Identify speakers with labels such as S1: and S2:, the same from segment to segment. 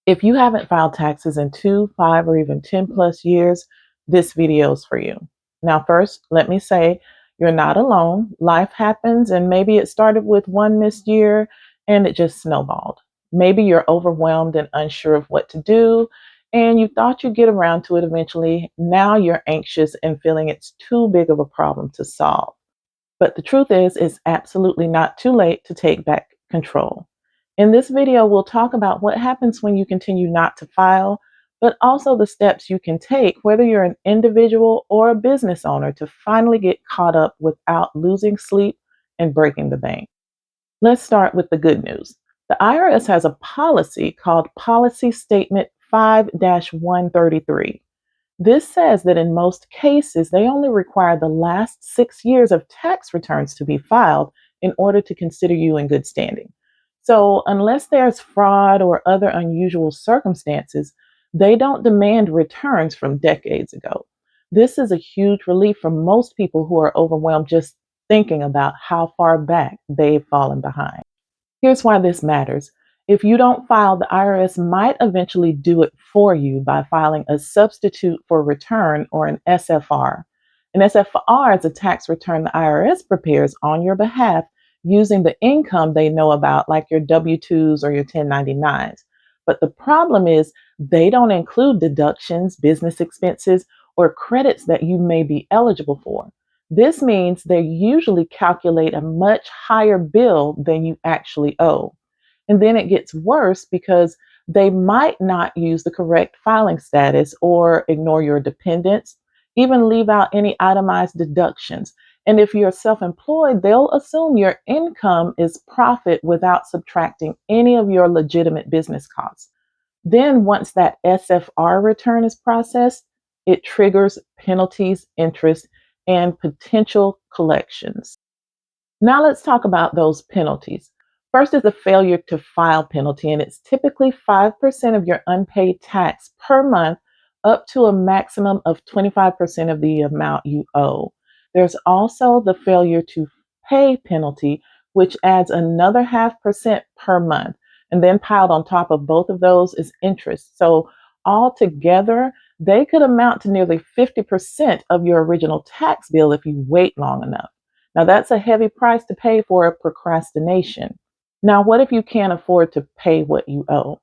S1: If you haven't filed taxes in 2, 5, or even 10 plus years, this video is for you. Now, first, let me say you're not alone. Life happens, and maybe it started with one missed year and it just snowballed. Maybe you're overwhelmed and unsure of what to do, and you thought you'd get around to it eventually. Now you're anxious and feeling it's too big of a problem to solve. But the truth is, it's absolutely not too late to take back control. In this video, we'll talk about what happens when you continue not to file, but also the steps you can take, whether you're an individual or a business owner, to finally get caught up without losing sleep and breaking the bank. Let's start with the good news. The IRS has a policy called Policy Statement 5-133. This says that in most cases, they only require the last 6 years of tax returns to be filed in order to consider you in good standing. So, unless there's fraud or other unusual circumstances, they don't demand returns from decades ago. This is a huge relief for most people who are overwhelmed just thinking about how far back they've fallen behind. Here's why this matters. If you don't file, the IRS might eventually do it for you by filing a substitute for return, or an SFR. An SFR is a tax return the IRS prepares on your behalf using the income they know about, like your W-2s or your 1099s. But the problem is they don't include deductions, business expenses, or credits that you may be eligible for. This means they usually calculate a much higher bill than you actually owe. And then it gets worse because they might not use the correct filing status or ignore your dependents, even leave out any itemized deductions. And if you're self employed, they'll assume your income is profit without subtracting any of your legitimate business costs. Then, once that SFR return is processed, it triggers penalties, interest, and potential collections. Now let's talk about those penalties. First is the failure to file penalty, and it's typically 5% of your unpaid tax per month, up to a maximum of 25% of the amount you owe. There's also the failure to pay penalty, which adds another 0.5% per month. And then piled on top of both of those is interest. So altogether, they could amount to nearly 50% of your original tax bill if you wait long enough. Now, that's a heavy price to pay for procrastination. Now, what if you can't afford to pay what you owe?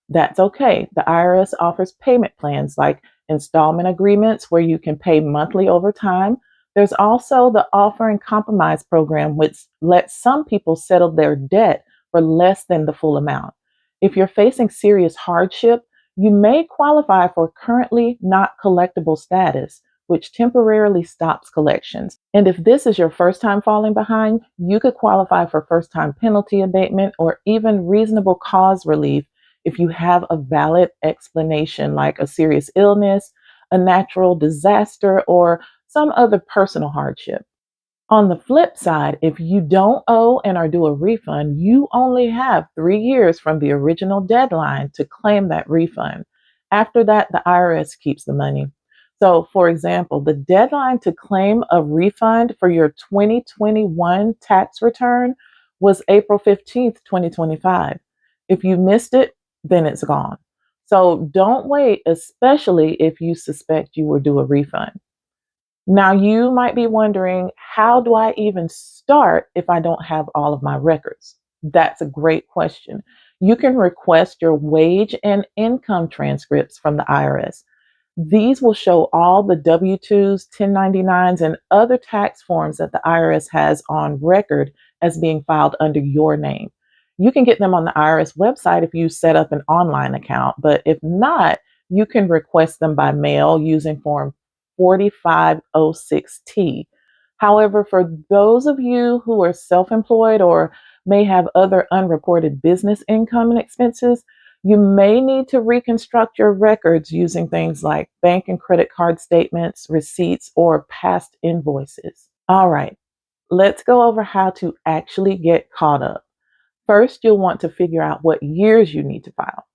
S1: That's okay. The IRS offers payment plans like installment agreements where you can pay monthly over time. There's also the Offer and Compromise program, which lets some people settle their debt for less than the full amount. If you're facing serious hardship, you may qualify for currently not collectible status, which temporarily stops collections. And if this is your first time falling behind, you could qualify for first time penalty abatement or even reasonable cause relief if you have a valid explanation, like a serious illness, a natural disaster, or some other personal hardship. On the flip side, if you don't owe and are due a refund, you only have 3 years from the original deadline to claim that refund. After that, the IRS keeps the money. So, for example, the deadline to claim a refund for your 2021 tax return was April 15th, 2025. If you missed it, then it's gone. So don't wait, especially if you suspect you were due a refund. Now, you might be wondering, how do I even start if I don't have all of my records? That's a great question. You can request your wage and income transcripts from the IRS. These will show all the W-2s, 1099s, and other tax forms that the IRS has on record as being filed under your name. You can get them on the IRS website if you set up an online account, but if not, you can request them by mail using Form 4506T. However, for those of you who are self-employed or may have other unreported business income and expenses, you may need to reconstruct your records using things like bank and credit card statements, receipts, or past invoices. All right, let's go over how to actually get caught up. First, you'll want to figure out what years you need to file.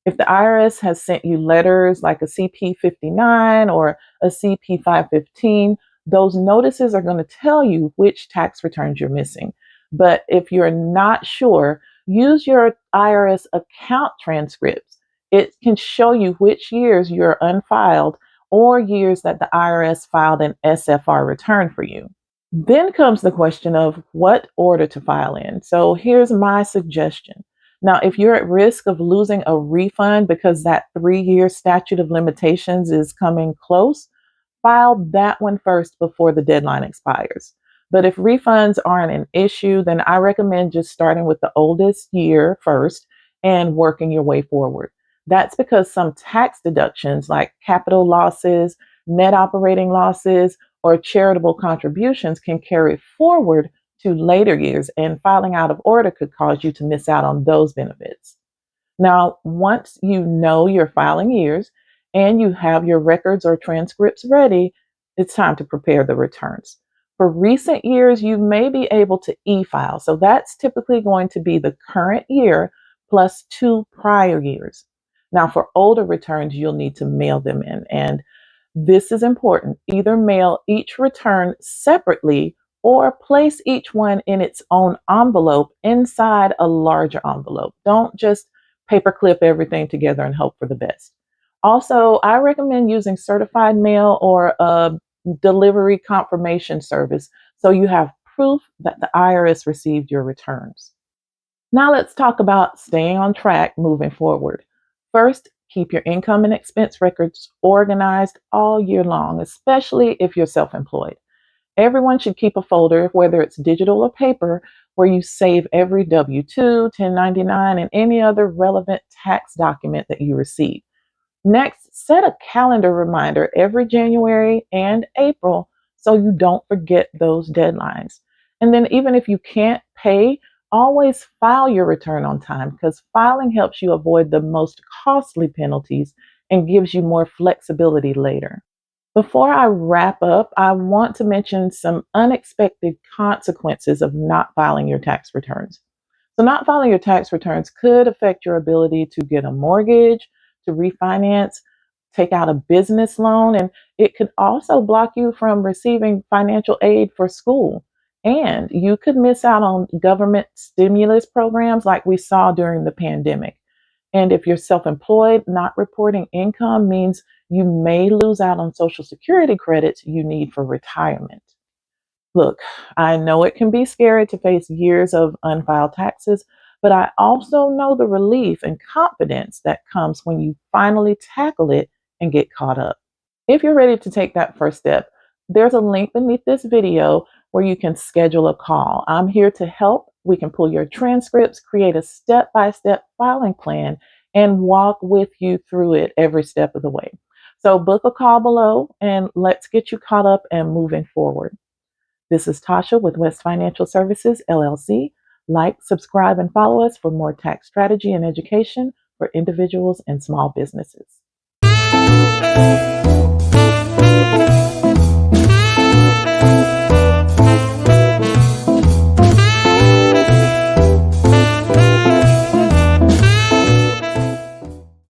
S1: If the IRS has sent you letters like a CP 59 or a CP 515, those notices are going to tell you which tax returns you're missing. But if you're not sure, use your IRS account transcripts. It can show you which years you're unfiled or years that the IRS filed an SFR return for you. Then comes the question of what order to file in. So here's my suggestion. Now, if you're at risk of losing a refund because that 3-year statute of limitations is coming close, file that one first before the deadline expires. But if refunds aren't an issue, then I recommend just starting with the oldest year first and working your way forward. That's because some tax deductions like capital losses, net operating losses, or charitable contributions can carry forward to later years, and filing out of order could cause you to miss out on those benefits. Now, once you know your filing years and you have your records or transcripts ready, it's time to prepare the returns. For recent years, you may be able to e-file. So that's typically going to be the current year plus 2 prior years. Now, for older returns, you'll need to mail them in. And this is important. Either mail each return separately or place each one in its own envelope inside a larger envelope. Don't just paperclip everything together and hope for the best. Also, I recommend using certified mail or a delivery confirmation service so you have proof that the IRS received your returns. Now let's talk about staying on track moving forward. First, keep your income and expense records organized all year long, especially if you're self-employed. Everyone should keep a folder, whether it's digital or paper, where you save every W-2, 1099, and any other relevant tax document that you receive. Next, set a calendar reminder every January and April so you don't forget those deadlines. And then, even if you can't pay, always file your return on time because filing helps you avoid the most costly penalties and gives you more flexibility later. Before I wrap up, I want to mention some unexpected consequences of not filing your tax returns. So, not filing your tax returns could affect your ability to get a mortgage, to refinance, take out a business loan, and it could also block you from receiving financial aid for school. And you could miss out on government stimulus programs like we saw during the pandemic. And if you're self employed, not reporting income means you may lose out on Social Security credits you need for retirement. Look, I know it can be scary to face years of unfiled taxes, but I also know the relief and confidence that comes when you finally tackle it and get caught up. If you're ready to take that first step, there's a link beneath this video where you can schedule a call. I'm here to help. We can pull your transcripts, create a step-by-step filing plan, and walk with you through it every step of the way. So book a call below and let's get you caught up and moving forward. This is Tasha with West Financial Services, LLC. Like, subscribe, and follow us for more tax strategy and education for individuals and small businesses.